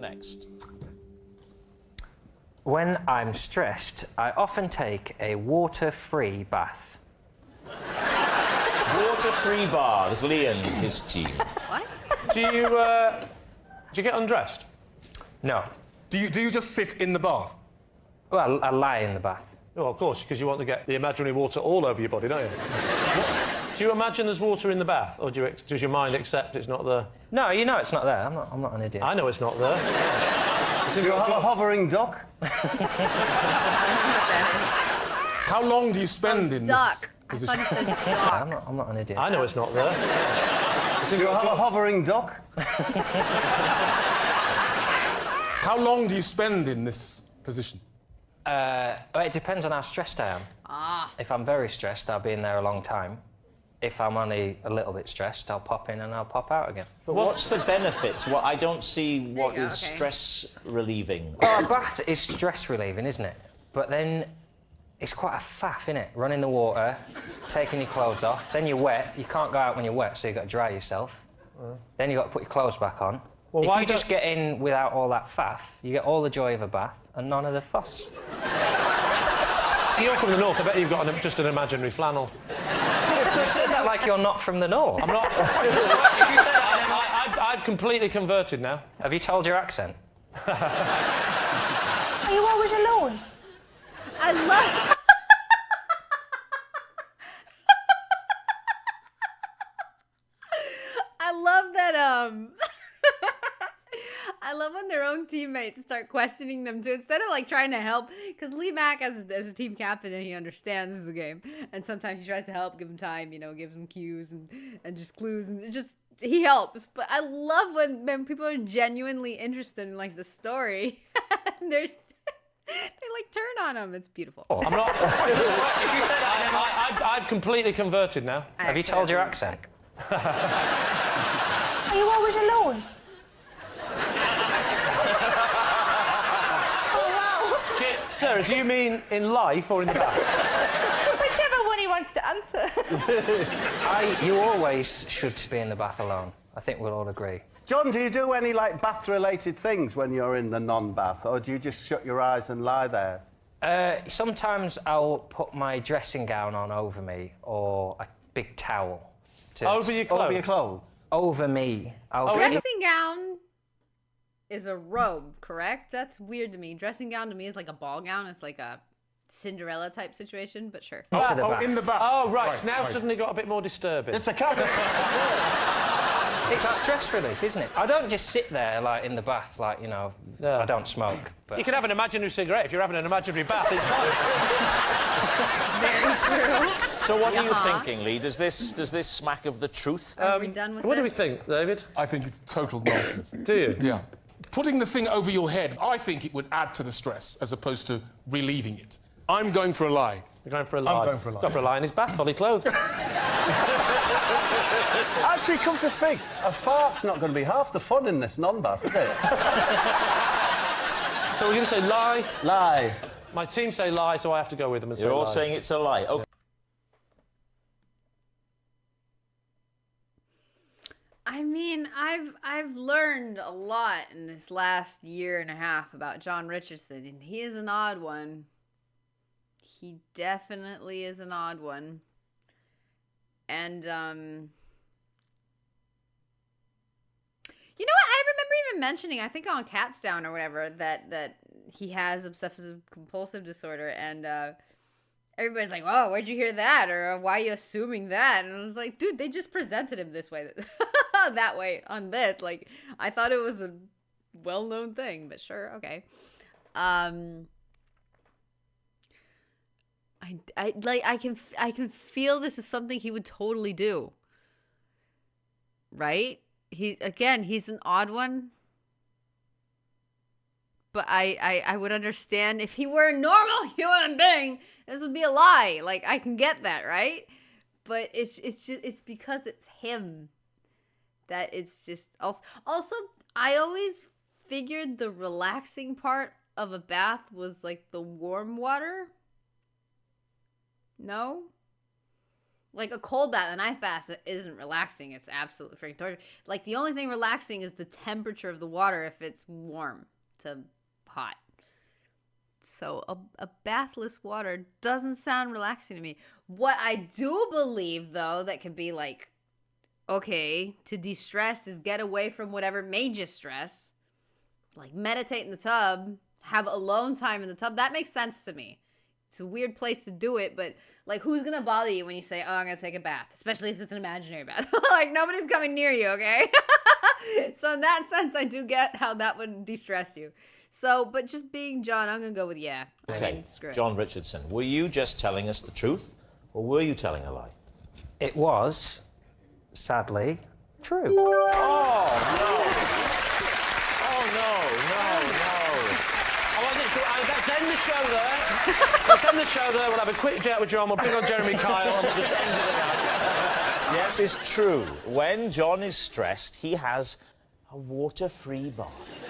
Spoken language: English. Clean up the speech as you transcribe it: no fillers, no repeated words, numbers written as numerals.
next. When I'm stressed, I often take a water-free bath. Water-free baths, Lee and his team. What? Do you get undressed? No. Do you just sit in the bath? Well, I lie in the bath. Oh, of course, because you want to get the imaginary water all over your body, don't you? Do you imagine there's water in the bath, or does your mind accept it's not there? No, you know it's not there. I'm not an idiot. I know it's not there. Do you have a hovering duck? How long do you spend in this position? I thought he said duck. I'm not an idiot. I know it's not there. Do you have a hovering duck? How long do you spend in this position? It depends on how stressed I am. If I'm very stressed, I'll be in there a long time. If I'm only a little bit stressed, I'll pop in and I'll pop out again. But what's the benefits? What I don't see what is okay. stress relieving. Well, a bath is stress relieving, isn't it? But then it's quite a faff, isn't it? Running the water, taking your clothes off, then you're wet. You can't go out when you're wet, so you've got to dry yourself. Then you've got to put your clothes back on. Well, if why you just get in without all that faff, you get all the joy of a bath and none of the fuss. You're from the north, I bet you've got just an imaginary flannel. You said that like you're not from the north. I'm not... if you say that, I've completely converted now. Have you told your accent? Are you always alone? I love... I love that, I love when their own teammates start questioning them too, instead of like trying to help. Because Lee Mack, as a team captain, and he understands the game, and sometimes he tries to help, give him time, you know, gives him cues and just clues, and just he helps. But I love when people are genuinely interested in like the story, and they like turn on him. It's beautiful. I'm not... if you say that, I've completely converted now. Have you told your accent? Are you always alone? Sarah, do you mean in life or in the bath? Whichever one he wants to answer. You always should be in the bath alone. I think we'll all agree. John, do you do any, like, bath-related things when you're in the non-bath, or do you just shut your eyes and lie there? Sometimes I'll put my dressing gown on over me, or a big towel. Over your clothes? Over your clothes? Over me. Dressing gown is a robe, correct? That's weird to me. Dressing gown to me is like a ball gown. It's like a Cinderella type situation, but sure. In the bath. Oh, right. Now suddenly got a bit more disturbing. It's a cat. It's stress relief, isn't it? I don't just sit there, like, in the bath, like, you know, I don't smoke. But... You can have an imaginary cigarette if you're having an imaginary bath. It's fine. Very true. So what are you thinking, Lee? Does this smack of the truth? Are we done with What do we this? think, David? I think it's total nonsense. Do you? Yeah. Putting the thing over your head, I think it would add to the stress as opposed to relieving it. I'm going for a lie. You're going for a lie. I'm going for a lie. Go for a lie in his bath, fully clothed. Actually, come to think, a fart's not going to be half the fun in this non-bath, is it? So we're going to say lie. Lie. My team say lie, so I have to go with them and say You're all lie. saying it's a lie. Okay. I mean, I've learned a lot in this last year and a half about Jon Richardson, and he is an odd one. He definitely is an odd one. And, you know what? I remember even mentioning, I think on Cat's Down or whatever, that he has obsessive compulsive disorder, and everybody's like, "Oh, where'd you hear that?" Or "Why are you assuming that?" And I was like, "Dude, they just presented him this way, that way on this." Like, I thought it was a well-known thing, but sure, okay. I can feel this is something he would totally do. Right? He's an odd one. But I would understand if he were a normal human being, this would be a lie. Like, I can get that, right? But it's because it's him that it's just also I always figured the relaxing part of a bath was like the warm water. No? Like a cold bath, an ice bath isn't relaxing. It's absolutely freaking torture. Like the only thing relaxing is the temperature of the water if it's warm to hot. So a bathless water doesn't sound relaxing to me. What I do believe, though, that could be like, okay, to de-stress is get away from whatever made you stress. Like meditate in the tub, have alone time in the tub. That makes sense to me. It's a weird place to do it, but like who's gonna bother you when you say, oh, I'm gonna take a bath? Especially if it's an imaginary bath. Like nobody's coming near you, okay? So in that sense, I do get how that would de-stress you. So, but just being John, I'm gonna go with yeah. Okay, I mean, screw it. John Richardson, were you just telling us the truth, or were you telling a lie? It was, sadly, true. Oh, no. Let's end the show there. Let's end the show there. We'll have a quick chat with John. We'll bring on Jeremy Kyle and we'll just end it there. Yes, it's true. When John is stressed, he has a water-free bath.